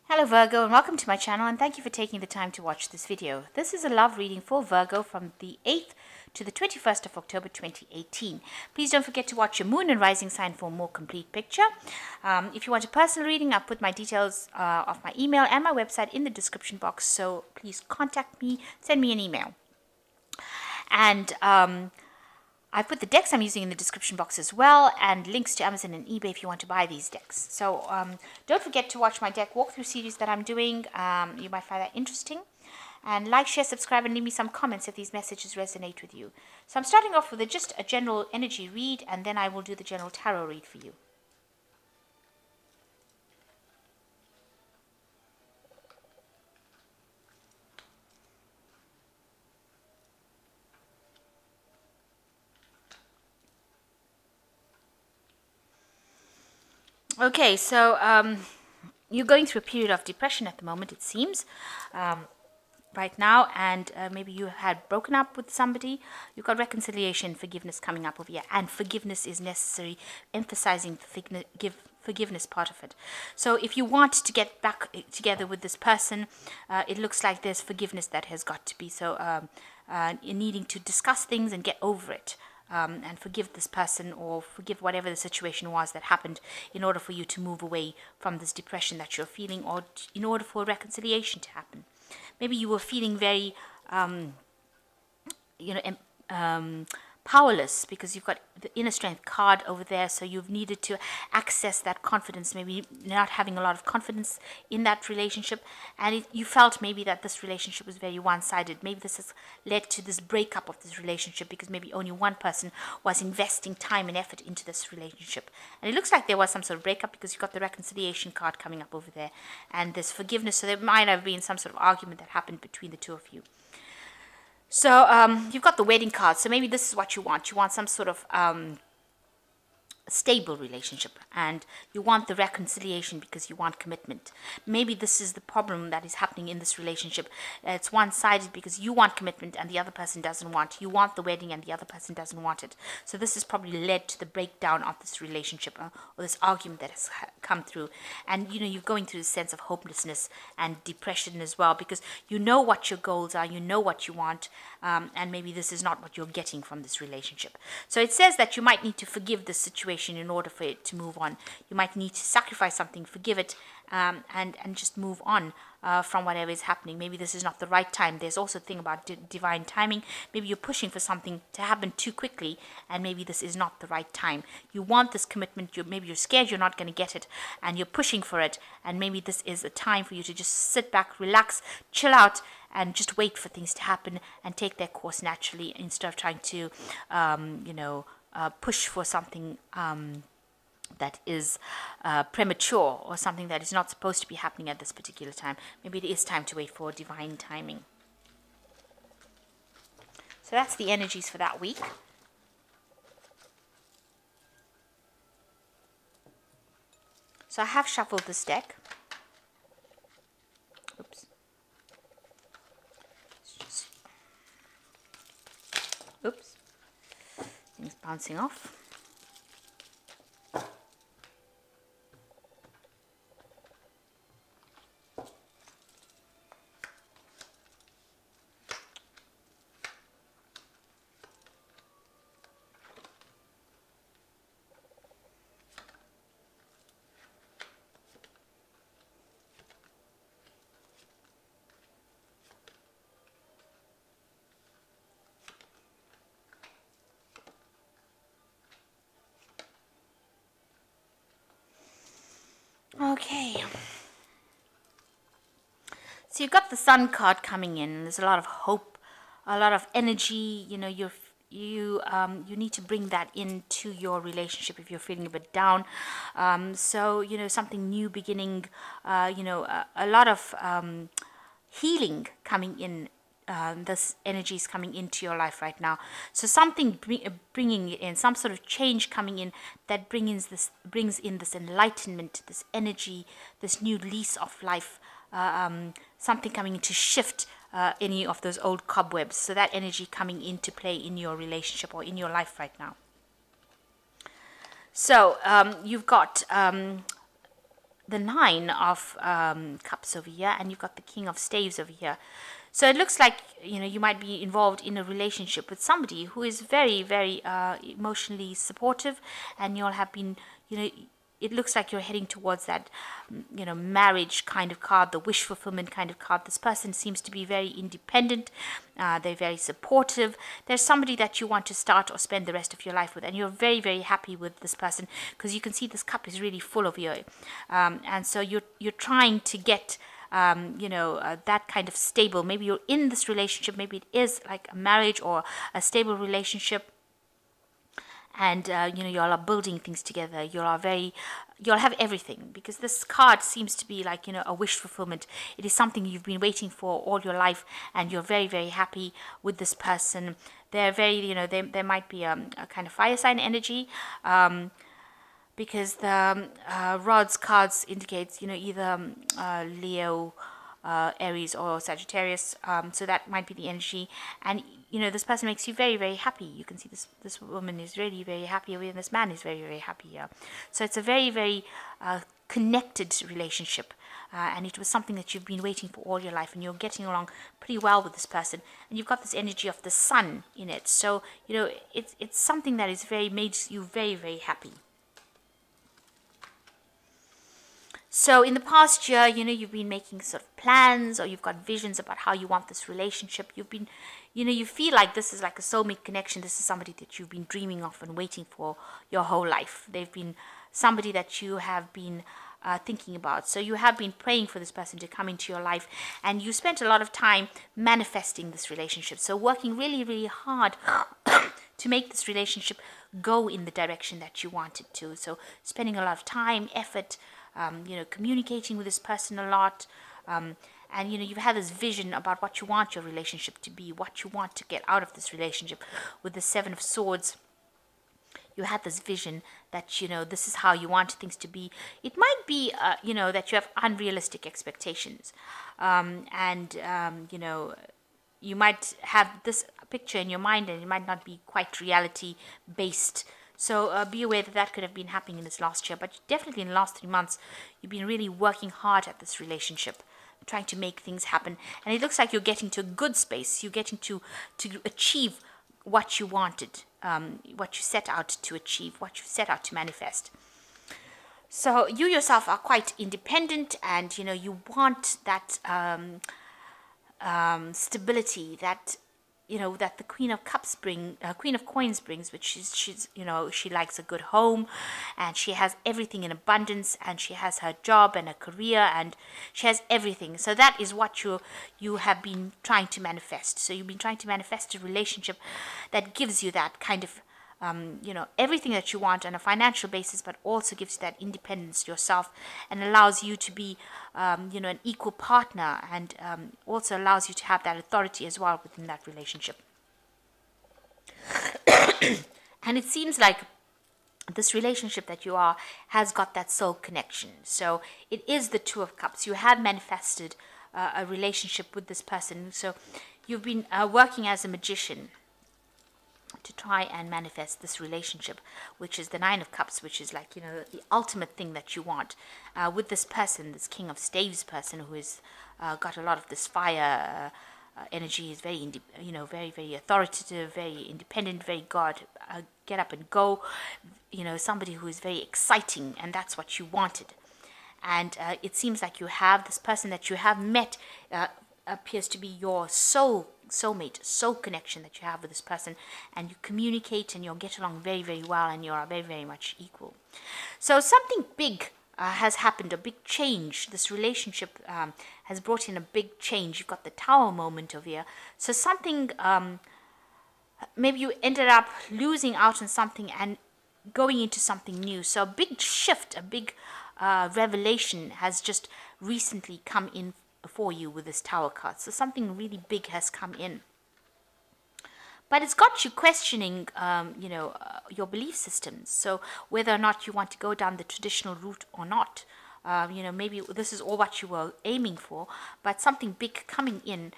Hello Virgo, and welcome to my channel, and thank you for taking the time to watch this video. This is a love reading for Virgo from the 8th to the 21st of October 2018. Please don't forget to watch your moon and rising sign for a more complete picture. If you want a personal reading, I've put my details of my email and my website in the description box, so please contact me, send me an email. And I put the decks I'm using in the description box as well, and links to Amazon and eBay if you want to buy these decks. So don't forget to watch my deck walkthrough series that I'm doing. You might find that interesting. And like, share, subscribe, and leave me some comments if these messages resonate with you. So I'm starting off with just a general energy read, and then I will do the general tarot read for you. Okay, so you're going through a period of depression at the moment, it seems, right now, and maybe you had broken up with somebody. You've got reconciliation, forgiveness coming up over here, and forgiveness is necessary, emphasizing the forgiveness part of it. So if you want to get back together with this person, it looks like there's forgiveness that has got to be. So you're needing to discuss things and get over it. And forgive this person, or forgive whatever the situation was that happened, in order for you to move away from this depression that you're feeling, or in order for reconciliation to happen. Maybe you were feeling very powerless because you've got the inner strength card over there, so you've needed to access that confidence, maybe not having a lot of confidence in that relationship, and you felt maybe that this relationship was very one-sided. Maybe this has led to this breakup of this relationship because maybe only one person was investing time and effort into this relationship, and it looks like there was some sort of breakup because you've got the reconciliation card coming up over there, and there's forgiveness, so there might have been some sort of argument that happened between the two of you. So you've got the wedding card. So maybe this is what you want. You want some sort of stable relationship, and you want the reconciliation because you want commitment. Maybe this is the problem that is happening in this relationship. It's one-sided because you want commitment and the other person doesn't want. You want the wedding and the other person doesn't want it. So this has probably led to the breakdown of this relationship, or this argument that has come through. And you're going through a sense of hopelessness and depression as well, because you know what your goals are, you know what you want, and maybe this is not what you're getting from this relationship. So it says that you might need to forgive this situation in order for it to move on. You might need to sacrifice something, forgive it, and just move on from whatever is happening. Maybe this is not the right time. There's also a thing about divine timing. Maybe you're pushing for something to happen too quickly, and maybe this is not the right time. You want this commitment. Maybe you're scared you're not going to get it, and you're pushing for it, and maybe this is a time for you to just sit back, relax, chill out, and just wait for things to happen and take their course naturally, instead of trying to push for something that is premature, or something that is not supposed to be happening at this particular time. Maybe it is time to wait for divine timing. So that's the energies for that week. So I have shuffled this deck. Oops. Oops. Things bouncing off. Okay, so you've got the Sun card coming in. There's a lot of hope, a lot of energy. You need to bring that into your relationship if you're feeling a bit down. So something new beginning. A lot of healing coming in. This energy is coming into your life right now. So something bringing it in, some sort of change coming in that brings in this enlightenment, this energy, this new lease of life. Something coming in to shift any of those old cobwebs. So that energy coming into play in your relationship or in your life right now. So you've got the Nine of Cups over here, and you've got the King of Staves over here. So it looks like, you might be involved in a relationship with somebody who is very, very emotionally supportive, and you'll have been, it looks like you're heading towards that, marriage kind of card, the wish fulfillment kind of card. This person seems to be very independent. They're very supportive. There's somebody that you want to start or spend the rest of your life with, and you're very, very happy with this person, because you can see this cup is really full of you. And so you're trying to get that kind of stable. Maybe you're in this relationship. Maybe it is like a marriage or a stable relationship. And you all are building things together. You'll have everything, because this card seems to be like, a wish fulfillment. It is something you've been waiting for all your life, and you're very, very happy with this person. They're very, there might be a kind of fire sign energy, because the rods cards indicates, either Leo, Aries, or Sagittarius. So that might be the energy. And this person makes you very, very happy. You can see this woman is really very happy, and this man is very, very happy here. So it's a very, very connected relationship, and it was something that you've been waiting for all your life, and you're getting along pretty well with this person. And you've got this energy of the sun in it. So it's something that is made you very, very happy. So in the past year, you've been making sort of plans, or you've got visions about how you want this relationship. You've been, you feel like this is like a soulmate connection. This is somebody that you've been dreaming of and waiting for your whole life. They've been somebody that you have been thinking about. So you have been praying for this person to come into your life, and you spent a lot of time manifesting this relationship. So working really, really hard to make this relationship go in the direction that you want it to. So spending a lot of time, effort, communicating with this person a lot, and you've had this vision about what you want your relationship to be, what you want to get out of this relationship. With the Seven of Swords, you had this vision that this is how you want things to be. It might be that you have unrealistic expectations, and you might have this picture in your mind, and it might not be quite reality based. So be aware that could have been happening in this last year. But definitely in the last 3 months, you've been really working hard at this relationship, trying to make things happen. And it looks like you're getting to a good space. You're getting to achieve what you wanted, what you set out to achieve, what you set out to manifest. So you yourself are quite independent, and you want that stability, that that the Queen of Coins brings, which she's she likes a good home, and she has everything in abundance, and she has her job and a career, and she has everything. So that is what you have been trying to manifest. So you've been trying to manifest a relationship that gives you that kind of everything that you want on a financial basis, but also gives you that independence to yourself, and allows you to be, an equal partner, and also allows you to have that authority as well within that relationship. And it seems like this relationship that you are has got that soul connection. So it is the Two of Cups. You have manifested a relationship with this person. So you've been working as a magician to try and manifest this relationship, which is the Nine of Cups, which is like, the ultimate thing that you want with this person, this King of Staves person, who has got a lot of this fire energy, is very, very, very authoritative, very independent, very get up and go, somebody who is very exciting, and that's what you wanted. And it seems like you have this person that you have met, appears to be your soulmate, soul connection that you have with this person, and you communicate and you'll get along very, very well, and you are very, very much equal. So something big has happened, a big change. This relationship has brought in a big change. You've got the Tower moment over here. So something, maybe you ended up losing out on something and going into something new. So a big shift, a big revelation has just recently come in for you with this Tower card. So something really big has come in, but it's got you questioning your belief systems. So whether or not you want to go down the traditional route or not, maybe this is all what you were aiming for, but something big coming in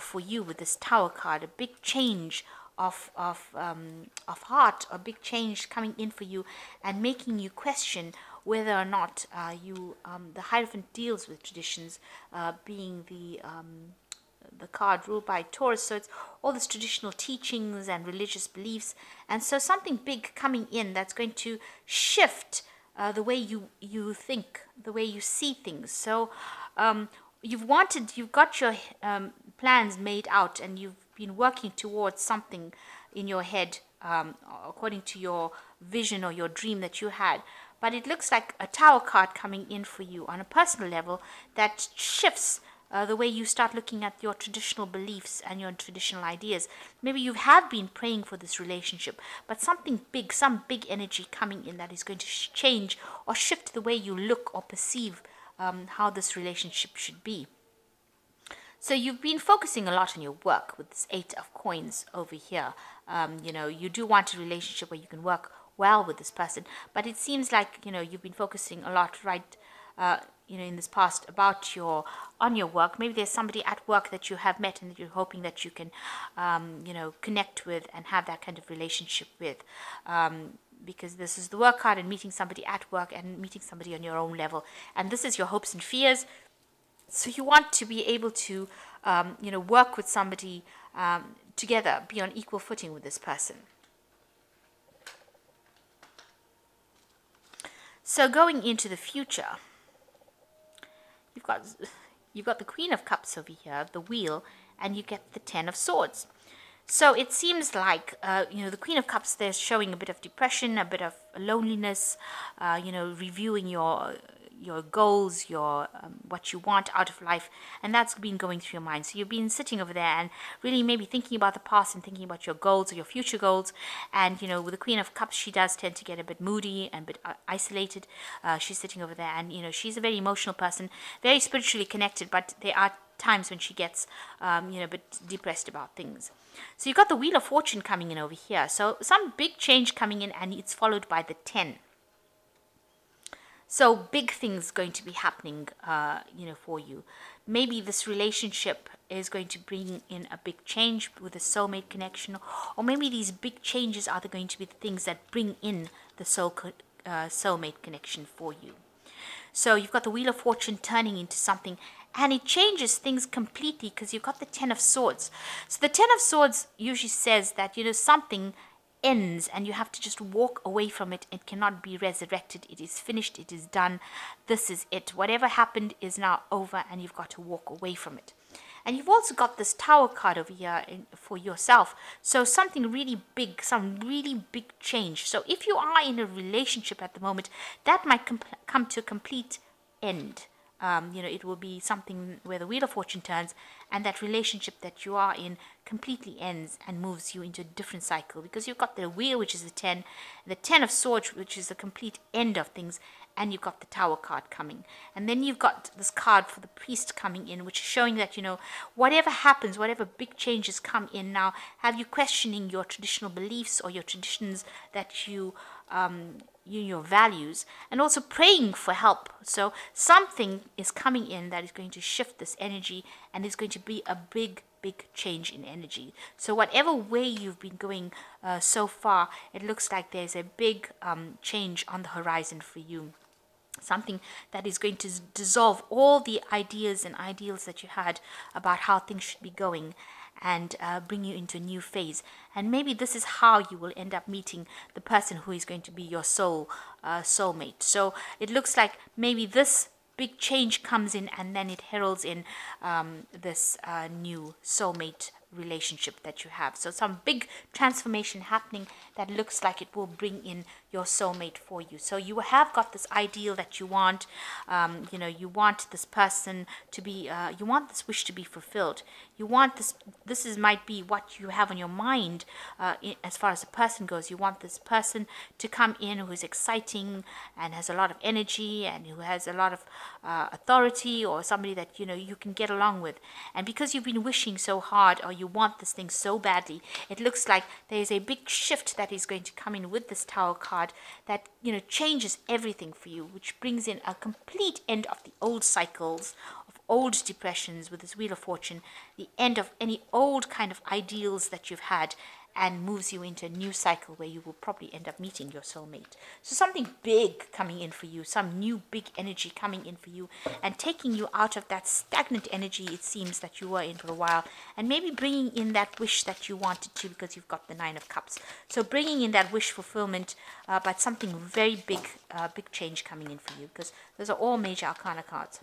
for you with this Tower card, a big change of heart, a big change coming in for you, and making you question whether or not the Hierophant deals with traditions, being the card ruled by Taurus. So it's all this traditional teachings and religious beliefs. And so something big coming in that's going to shift the way you think, the way you see things. So you've got your plans made out, and you've been working towards something in your head, according to your vision or your dream that you had. But it looks like a Tower card coming in for you on a personal level that shifts the way you start looking at your traditional beliefs and your traditional ideas. Maybe you have been praying for this relationship, but something big, some big energy coming in that is going to change or shift the way you look or perceive how this relationship should be. So you've been focusing a lot on your work with this 8 of coins over here. You do want a relationship where you can work well with this person, but it seems like, you've been focusing a lot in this past on your work. Maybe there's somebody at work that you have met and that you're hoping that you can, connect with and have that kind of relationship with. Because this is the work card, and meeting somebody at work and meeting somebody on your own level. And this is your hopes and fears. So you want to be able to, work with somebody together, be on equal footing with this person. So going into the future, you've got the Queen of Cups over here, the Wheel, and you get the 10 of Swords. So it seems like, the Queen of Cups, they're showing a bit of depression, a bit of loneliness, reviewing your goals, your what you want out of life, and that's been going through your mind. So you've been sitting over there and really maybe thinking about the past and thinking about your goals or your future goals. And with the Queen of Cups, she does tend to get a bit moody and a bit isolated. She's sitting over there, and she's a very emotional person, very spiritually connected, but there are times when she gets a bit depressed about things. So you've got the Wheel of Fortune coming in over here. So some big change coming in, and it's followed by the 10. So big things going to be happening, for you. Maybe this relationship is going to bring in a big change with a soulmate connection, or maybe these big changes are going to be the things that bring in the soulmate connection for you. So you've got the Wheel of Fortune turning into something, and it changes things completely because you've got the 10 of Swords. So the 10 of Swords usually says that, something ends and you have to just walk away from it. It cannot be resurrected. It is finished. It is done. This is it. Whatever happened is now over, and you've got to walk away from it. And you've also got this Tower card over here for yourself. So something really big, some really big change. So if you are in a relationship at the moment, that might come to a complete end. It will be something where the Wheel of Fortune turns, and that relationship that you are in completely ends and moves you into a different cycle, because you've got the Wheel, which is the 10 of Swords, which is the complete end of things, and you've got the Tower card coming. And then you've got this card for the Priest coming in, which is showing that, whatever happens, whatever big changes come in now, have you questioning your traditional beliefs or your traditions that your values, and also praying for help. So something is coming in that is going to shift this energy, and is going to be a big change in energy. So whatever way you've been going so far, it looks like there's a big change on the horizon for you. Something that is going to dissolve all the ideas and ideals that you had about how things should be going, and bring you into a new phase. And maybe this is how you will end up meeting the person who is going to be your soulmate. So it looks like maybe this big change comes in, and then it heralds in this new soulmate relationship that you have. So some big transformation happening that looks like it will bring in your soulmate for you. So you have got this ideal that you want. You want this person to be, you want this wish to be fulfilled. You want this might be what you have on your mind as far as a person goes. You want this person to come in who is exciting and has a lot of energy, and who has a lot of authority, or somebody that you can get along with. And because you've been wishing so hard, or you want this thing so badly, it looks like there is a big shift that is going to come in with this Tower card that changes everything for you, which brings in a complete end of the old cycles, of old depressions with this Wheel of Fortune, the end of any old kind of ideals that you've had, and moves you into a new cycle where you will probably end up meeting your soulmate. So something big coming in for you, some new big energy coming in for you and taking you out of that stagnant energy it seems that you were in for a while, and maybe bringing in that wish that you wanted to, because you've got the Nine of Cups. So bringing in that wish fulfillment, but something very big, big change coming in for you, because those are all major arcana cards.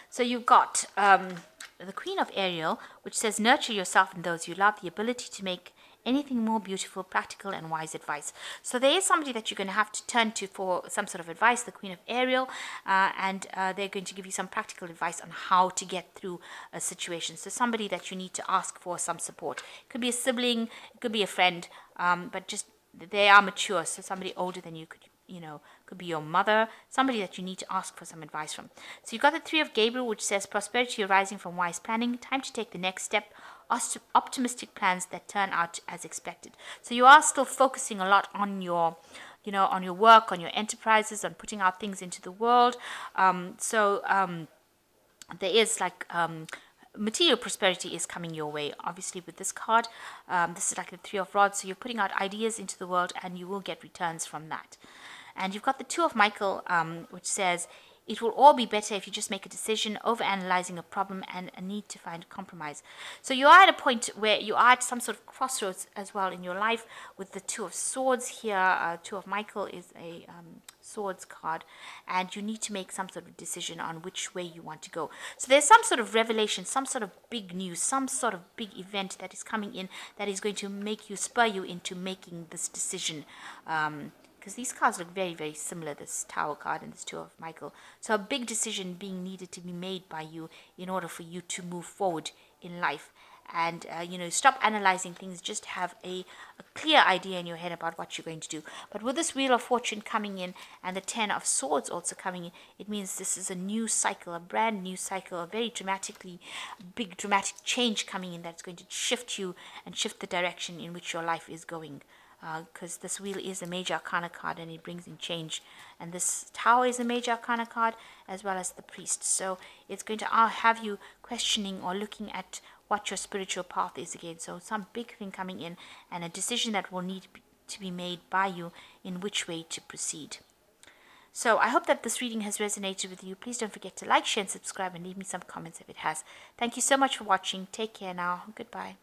So you've got the Queen of Ariel, which says, nurture yourself and those you love, the ability to make anything more beautiful, practical, and wise advice. So there is somebody that you're going to have to turn to for some sort of advice, the Queen of Ariel, and they're going to give you some practical advice on how to get through a situation. So somebody that you need to ask for some support. It could be a sibling, it could be a friend, but just they are mature, so somebody older than you could be your mother, somebody that you need to ask for some advice from. So you've got the Three of Gabriel, which says prosperity arising from wise planning, time to take the next step, optimistic plans that turn out as expected. So you are still focusing a lot on your on your work, on your enterprises, on putting out things into the world. There is material prosperity is coming your way, obviously, with this card. This is like the Three of Rods, so you're putting out ideas into the world and you will get returns from that. And you've got the Two of Michael, which says, it will all be better if you just make a decision, over-analyzing a problem and a need to find compromise. So you are at a point where you are at some sort of crossroads as well in your life with the Two of Swords here. Two of Michael is a swords card, and you need to make some sort of decision on which way you want to go. So there's some sort of revelation, some sort of big news, some sort of big event that is coming in that is going to spur you into making this decision. Because these cards look very, very similar, this Tower card and this Two of Michael. So a big decision being needed to be made by you in order for you to move forward in life. And, stop analyzing things. Just have a clear idea in your head about what you're going to do. But with this Wheel of Fortune coming in and the Ten of Swords also coming in, it means this is a new cycle, a brand new cycle, a very big dramatic change coming in that's going to shift you and shift the direction in which your life is going. Because this wheel is a major arcana card and it brings in change, and this Tower is a major arcana card as well as the Priest. So it's going to have you questioning or looking at what your spiritual path is again. So some big thing coming in and a decision that will need to be made by you in which way to proceed. So I hope that this reading has resonated with you. Please don't forget to like, share and subscribe, and leave me some comments if it has. Thank you so much for watching. Take care now. Goodbye.